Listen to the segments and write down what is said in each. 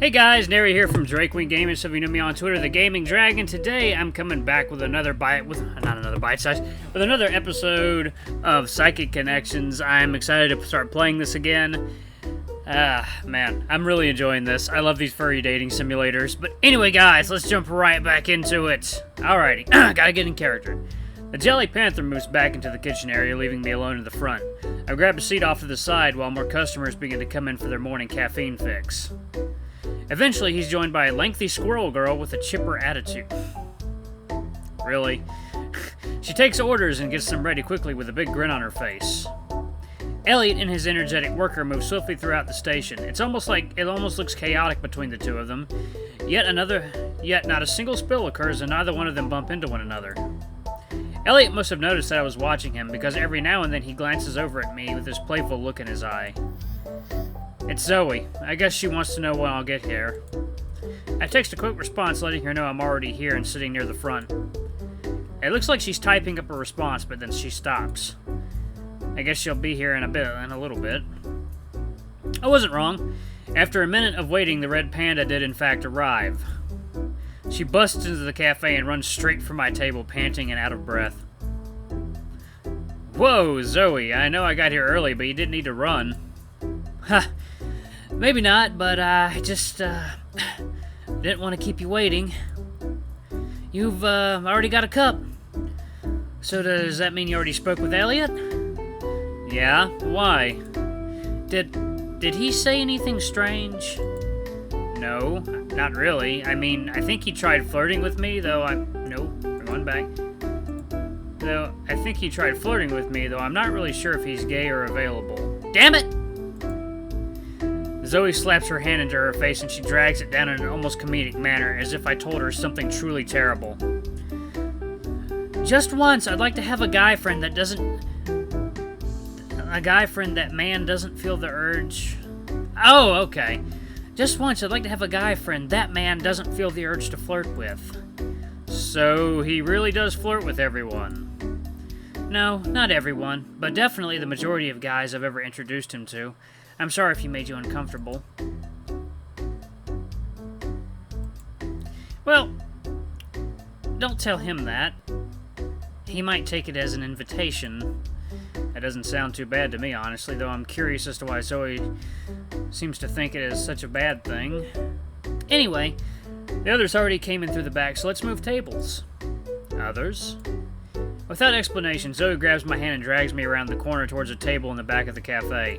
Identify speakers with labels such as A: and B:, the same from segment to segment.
A: Hey guys, Nary here from DrakeWingGaming. Some of you know me on Twitter, the Gaming Dragon. Today I'm coming back with another with another episode of Psychic Connections. I'm excited to start playing this again. Man, I'm really enjoying this. I love these furry dating simulators. But anyway, guys, let's jump right back into it. Alrighty, gotta get in character. The Jelly Panther moves back into the kitchen area, leaving me alone in the front. I grab a seat off to the side while more customers begin to come in for their morning caffeine fix. Eventually, he's joined by a lengthy squirrel girl with a chipper attitude. Really? She takes orders and gets them ready quickly with a big grin on her face. Elliot and his energetic worker move swiftly throughout the station. It almost looks chaotic between the two of them. Yet not a single spill occurs and neither one of them bump into one another. Elliot must have noticed that I was watching him because every now and then he glances over at me with this playful look in his eye. It's Zoe. I guess she wants to know when I'll get here. I text a quick response letting her know I'm already here and sitting near the front. It looks like she's typing up a response, but then she stops. I guess she'll be here in a little bit. I wasn't wrong. After a minute of waiting, the red panda did in fact arrive. She busts into the cafe and runs straight for my table, panting and out of breath. Whoa, Zoe, I know I got here early, but you didn't need to run. Ha! Maybe not, but I just, didn't want to keep you waiting. You've, already got a cup. So does that mean you already spoke with Elliot? Yeah? Why? Did he say anything strange? No, not really. I mean, I think he tried flirting with me, Nope, we're going back. Though, I think he tried flirting with me, though I'm not really sure if he's gay or available. Damn it! Zoe slaps her hand into her face and she drags it down in an almost comedic manner, as if I told her something truly terrible. Just once, I'd like to have a guy friend that man doesn't feel the urge. Oh, okay. Just once, I'd like to have a guy friend that man doesn't feel the urge to flirt with. So, he really does flirt with everyone. No, not everyone, but definitely the majority of guys I've ever introduced him to. I'm sorry if he made you uncomfortable. Well, don't tell him that. He might take it as an invitation. That doesn't sound too bad to me, honestly, though I'm curious as to why Zoe seems to think it is such a bad thing. Anyway, the others already came in through the back, so let's move tables. Others? Without explanation, Zoe grabs my hand and drags me around the corner towards a table in the back of the cafe.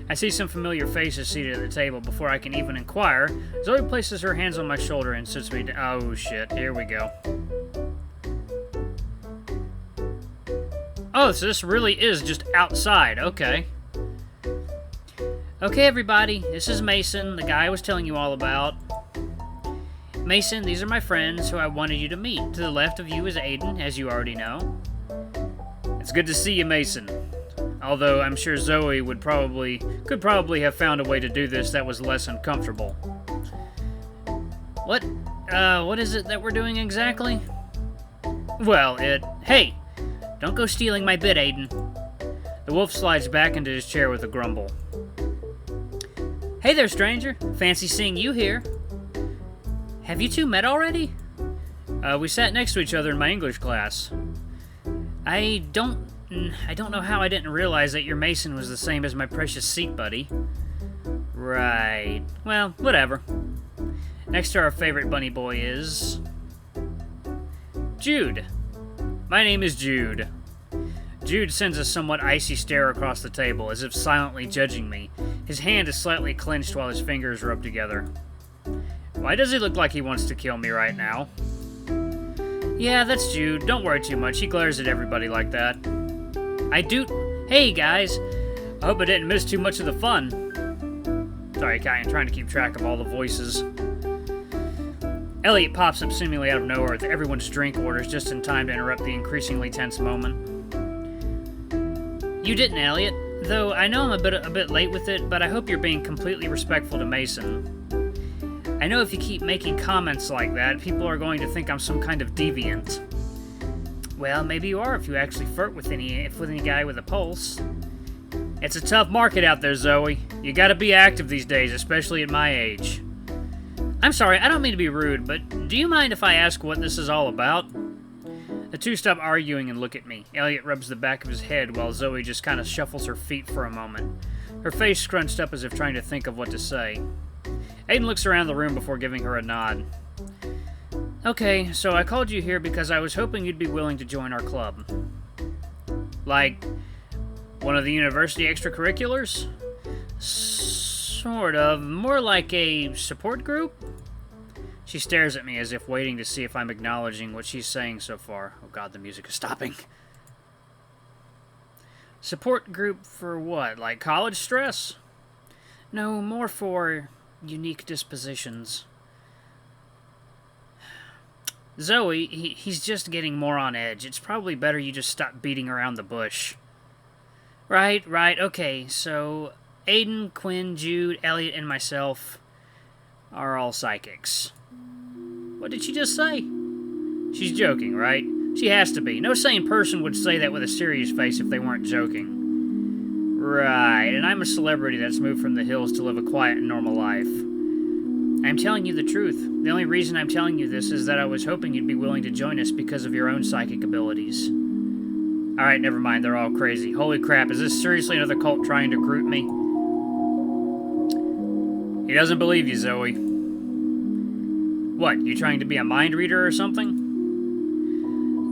A: I see some familiar faces seated at the table. Before I can even inquire, Zoe places her hands on my shoulder and sits me down. Oh shit, here we go. Oh, so this really is just outside, okay. Okay, everybody, this is Mason, the guy I was telling you all about. Mason, these are my friends who I wanted you to meet. To the left of you is Aiden, as you already know. It's good to see you, Mason. Although I'm sure Zoe could probably have found a way to do this that was less uncomfortable. What is it that we're doing exactly? Well, hey! Don't go stealing my bit, Aiden. The wolf slides back into his chair with a grumble. Hey there, stranger. Fancy seeing you here. Have you two met already? We sat next to each other in my English class. I don't know how I didn't realize that your Mason was the same as my precious seat buddy. Right. Well, whatever. Next to our favorite bunny boy is... Jude. My name is Jude. Jude sends a somewhat icy stare across the table, as if silently judging me. His hand is slightly clenched while his fingers rub together. Why does he look like he wants to kill me right now? Yeah, that's Jude. Don't worry too much. He glares at everybody like that. Hey, guys. I hope I didn't miss too much of the fun. Sorry, Kai, I'm trying to keep track of all the voices. Elliot pops up seemingly out of nowhere with everyone's drink orders just in time to interrupt the increasingly tense moment. You didn't, Elliot. Though I know I'm a bit late with it, but I hope you're being completely respectful to Mason. I know if you keep making comments like that, people are going to think I'm some kind of deviant. Well, maybe you are if you actually flirt with any guy with a pulse. It's a tough market out there, Zoe. You gotta be active these days, especially at my age. I'm sorry, I don't mean to be rude, but do you mind if I ask what this is all about? The two stop arguing and look at me. Elliot rubs the back of his head while Zoe just kind of shuffles her feet for a moment. Her face scrunched up as if trying to think of what to say. Aiden looks around the room before giving her a nod. Okay, so I called you here because I was hoping you'd be willing to join our club. Like, one of the university extracurriculars? Sort of. More like a support group? She stares at me as if waiting to see if I'm acknowledging what she's saying so far. Oh god, the music is stopping. Support group for what? Like college stress? No, more for unique dispositions. Zoe, he's just getting more on edge. It's probably better you just stop beating around the bush. Right, okay, so Aiden, Quinn, Jude, Elliot, and myself are all psychics. What did she just say? She's joking, right? She has to be. No sane person would say that with a serious face if they weren't joking. Right, and I'm a celebrity that's moved from the hills to live a quiet and normal life. I'm telling you the truth. The only reason I'm telling you this is that I was hoping you'd be willing to join us because of your own psychic abilities. Alright, never mind, they're all crazy. Holy crap, is this seriously another cult trying to recruit me? He doesn't believe you, Zoe. What, you trying to be a mind reader or something?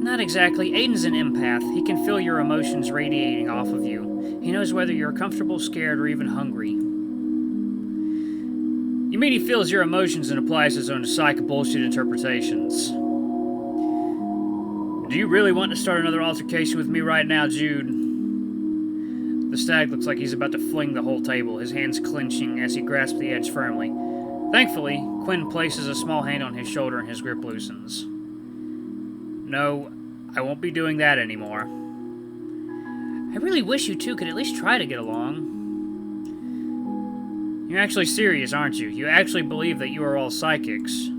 A: Not exactly. Aiden's an empath. He can feel your emotions radiating off of you. He knows whether you're comfortable, scared, or even hungry. You mean he feels your emotions and applies his own psych bullshit interpretations? Do you really want to start another altercation with me right now, Jude? The stag looks like he's about to fling the whole table, his hands clenching as he grasps the edge firmly. Thankfully, Quinn places a small hand on his shoulder and his grip loosens. No, I won't be doing that anymore. I really wish you two could at least try to get along. You're actually serious, aren't you? You actually believe that you are all psychics.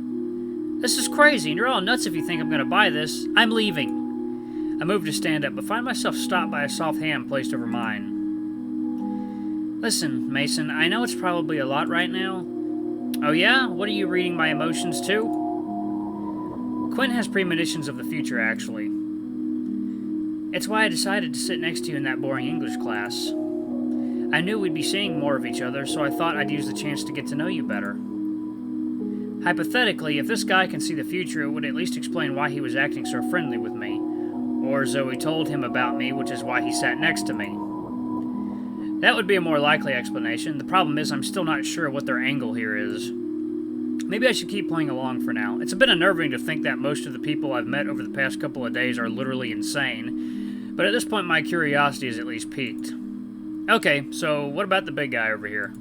A: This is crazy, and you're all nuts if you think I'm going to buy this. I'm leaving. I move to stand up, but find myself stopped by a soft hand placed over mine. Listen, Mason, I know it's probably a lot right now. Oh yeah? What are you reading my emotions to? Quinn has premonitions of the future, actually. It's why I decided to sit next to you in that boring English class. I knew we'd be seeing more of each other, so I thought I'd use the chance to get to know you better. Hypothetically, if this guy can see the future, it would at least explain why he was acting so friendly with me. Or Zoe told him about me, which is why he sat next to me. That would be a more likely explanation. The problem is I'm still not sure what their angle here is. Maybe I should keep playing along for now. It's a bit unnerving to think that most of the people I've met over the past couple of days are literally insane, but at this point my curiosity is at least piqued. Okay, so what about the big guy over here?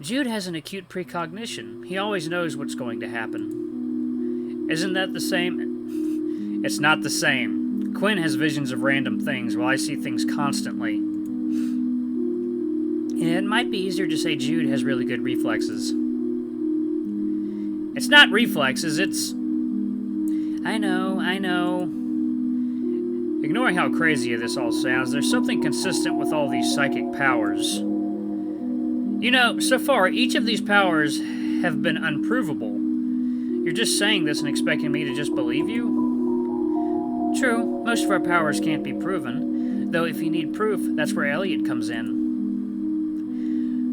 A: Jude has an acute precognition. He always knows what's going to happen. Isn't that the same? It's not the same. Quinn has visions of random things, while I see things constantly. It might be easier to say Jude has really good reflexes. It's not reflexes, it's... I know. Ignoring how crazy this all sounds, there's something consistent with all these psychic powers. You know, so far, each of these powers have been unprovable. You're just saying this and expecting me to just believe you? True, most of our powers can't be proven, though if you need proof, that's where Elliot comes in.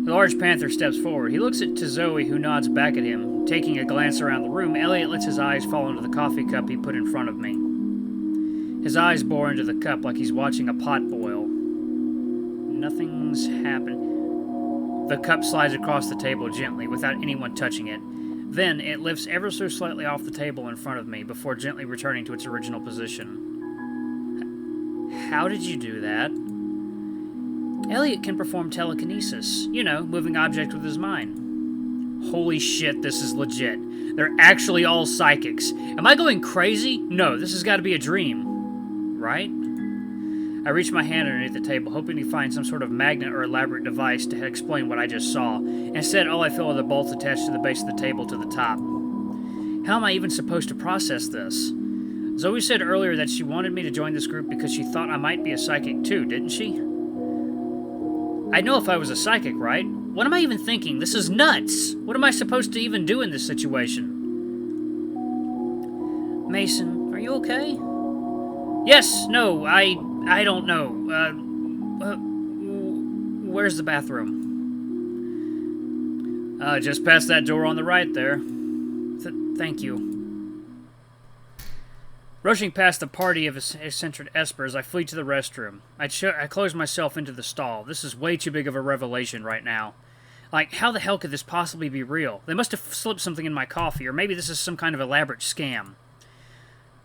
A: The large panther steps forward. He looks to Zoe, who nods back at him. Taking a glance around the room, Elliot lets his eyes fall into the coffee cup he put in front of me. His eyes bore into the cup like he's watching a pot boil. Nothing's happened. The cup slides across the table gently, without anyone touching it. Then, it lifts ever so slightly off the table in front of me, before gently returning to its original position. How did you do that? Elliot can perform telekinesis. You know, moving objects with his mind. Holy shit, this is legit. They're actually all psychics. Am I going crazy? No, this has got to be a dream. Right? I reach my hand underneath the table, hoping to find some sort of magnet or elaborate device to explain what I just saw. Instead, all I feel are the bolts attached to the base of the table to the top. How am I even supposed to process this? Zoe said earlier that she wanted me to join this group because she thought I might be a psychic too, didn't she? I'd know if I was a psychic, right? What am I even thinking? This is nuts! What am I supposed to even do in this situation? Mason, are you okay? Yes, no, I don't know. Where's the bathroom? Just past that door on the right there. Thank you. Rushing past the party of eccentric espers, I flee to the restroom. I close myself into the stall. This is way too big of a revelation right now. Like, how the hell could this possibly be real? They must have slipped something in my coffee, or maybe this is some kind of elaborate scam.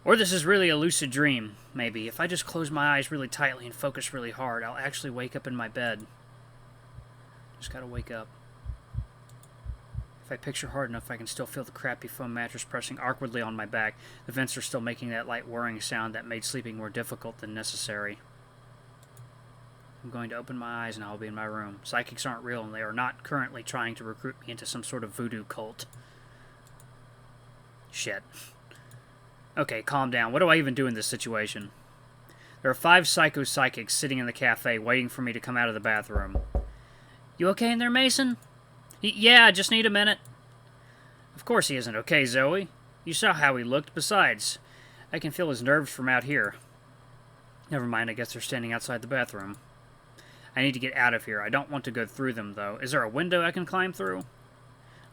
A: Or this is really a lucid dream, maybe. If I just close my eyes really tightly and focus really hard, I'll actually wake up in my bed. Just gotta wake up. If I picture hard enough, I can still feel the crappy foam mattress pressing awkwardly on my back. The vents are still making that light whirring sound that made sleeping more difficult than necessary. I'm going to open my eyes and I'll be in my room. Psychics aren't real, and they are not currently trying to recruit me into some sort of voodoo cult. Shit. Okay, calm down. What do I even do in this situation? There are 5 psychics sitting in the cafe waiting for me to come out of the bathroom. You okay in there, Mason? Yeah, I just need a minute. Of course he isn't okay, Zoe. You saw how he looked. Besides, I can feel his nerves from out here. Never mind, I guess they're standing outside the bathroom. I need to get out of here. I don't want to go through them, though. Is there a window I can climb through?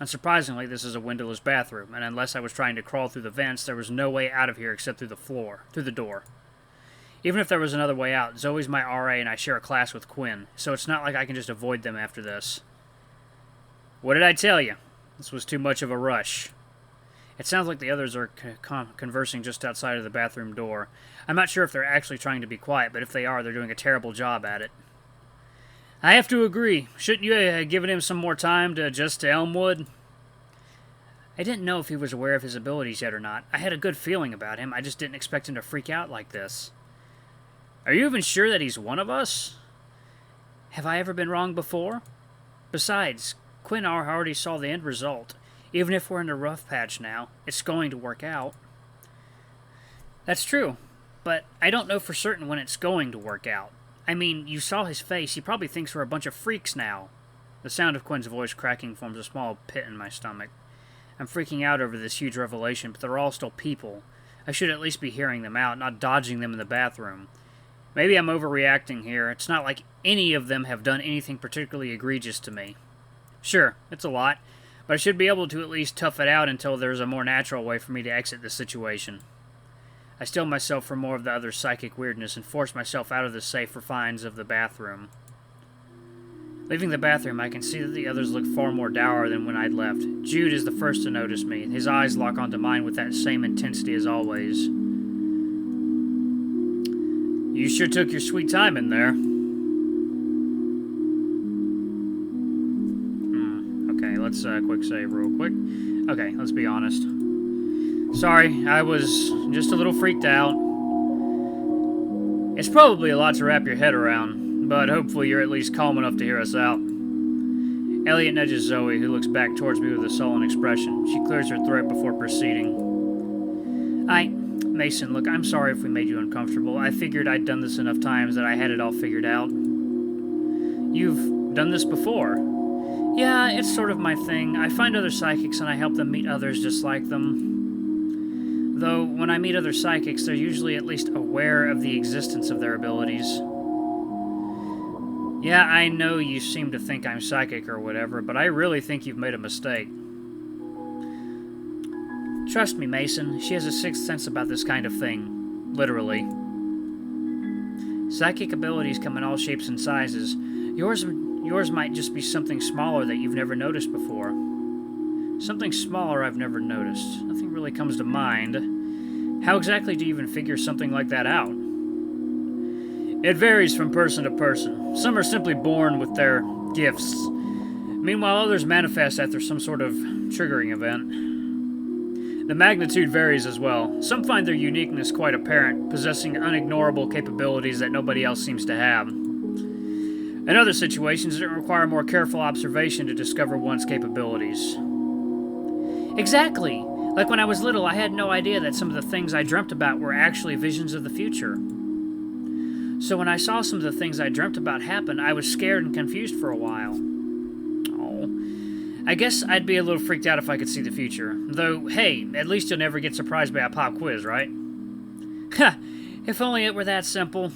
A: Unsurprisingly, this is a windowless bathroom, and unless I was trying to crawl through the vents, there was no way out of here except through the door. Even if there was another way out, Zoe's my RA and I share a class with Quinn, so it's not like I can just avoid them after this. What did I tell you? This was too much of a rush. It sounds like the others are conversing just outside of the bathroom door. I'm not sure if they're actually trying to be quiet, but if they are, they're doing a terrible job at it. I have to agree. Shouldn't you have given him some more time to adjust to Elmwood? I didn't know if he was aware of his abilities yet or not. I had a good feeling about him. I just didn't expect him to freak out like this. Are you even sure that he's one of us? Have I ever been wrong before? Besides, Quinn already saw the end result. Even if we're in a rough patch now, it's going to work out. That's true, but I don't know for certain when it's going to work out. I mean, you saw his face. He probably thinks we're a bunch of freaks now. The sound of Quinn's voice cracking forms a small pit in my stomach. I'm freaking out over this huge revelation, but they're all still people. I should at least be hearing them out, not dodging them in the bathroom. Maybe I'm overreacting here. It's not like any of them have done anything particularly egregious to me. Sure, it's a lot, but I should be able to at least tough it out until there's a more natural way for me to exit this situation. I steel myself for more of the other psychic weirdness and force myself out of the safe confines of the bathroom. Leaving the bathroom, I can see that the others look far more dour than when I'd left. Jude is the first to notice me. His eyes lock onto mine with that same intensity as always. You sure took your sweet time in there. Okay, let's quick save real quick. Okay, let's be honest. Sorry, I was just a little freaked out. It's probably a lot to wrap your head around, but hopefully you're at least calm enough to hear us out. Elliot nudges Zoe, who looks back towards me with a sullen expression. She clears her throat before proceeding. Mason, look, I'm sorry if we made you uncomfortable. I figured I'd done this enough times that I had it all figured out. You've done this before? Yeah, it's sort of my thing. I find other psychics and I help them meet others just like them. Though, when I meet other psychics, they're usually at least aware of the existence of their abilities. Yeah, I know you seem to think I'm psychic or whatever, but I really think you've made a mistake. Trust me, Mason, she has a sixth sense about this kind of thing. Literally. Psychic abilities come in all shapes and sizes. Yours might just be something smaller that you've never noticed before. Something smaller I've never noticed. Nothing really comes to mind. How exactly do you even figure something like that out? It varies from person to person. Some are simply born with their gifts. Meanwhile, others manifest after some sort of triggering event. The magnitude varies as well. Some find their uniqueness quite apparent, possessing unignorable capabilities that nobody else seems to have. In other situations, it requires more careful observation to discover one's capabilities. Exactly! Like when I was little, I had no idea that some of the things I dreamt about were actually visions of the future. So when I saw some of the things I dreamt about happen, I was scared and confused for a while. I guess I'd be a little freaked out if I could see the future. Though, hey, at least you'll never get surprised by a pop quiz, right? Ha! If only it were that simple.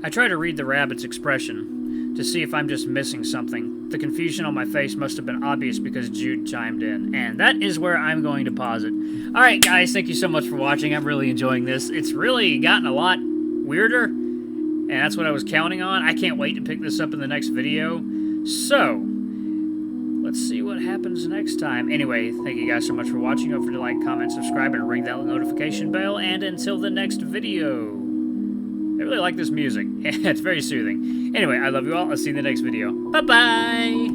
A: I try to read the rabbit's expression to see if I'm just missing something. The confusion on my face must have been obvious because Jude chimed in. And that is where I'm going to pause it. Alright guys, thank you so much for watching. I'm really enjoying this. It's really gotten a lot weirder. And that's what I was counting on. I can't wait to pick this up in the next video. So, let's see what happens next time. Anyway, thank you guys so much for watching. Don't forget to like, comment, subscribe, and ring that notification bell. And until the next video. I really like this music. It's very soothing. Anyway, I love you all. I'll see you in the next video. Bye-bye!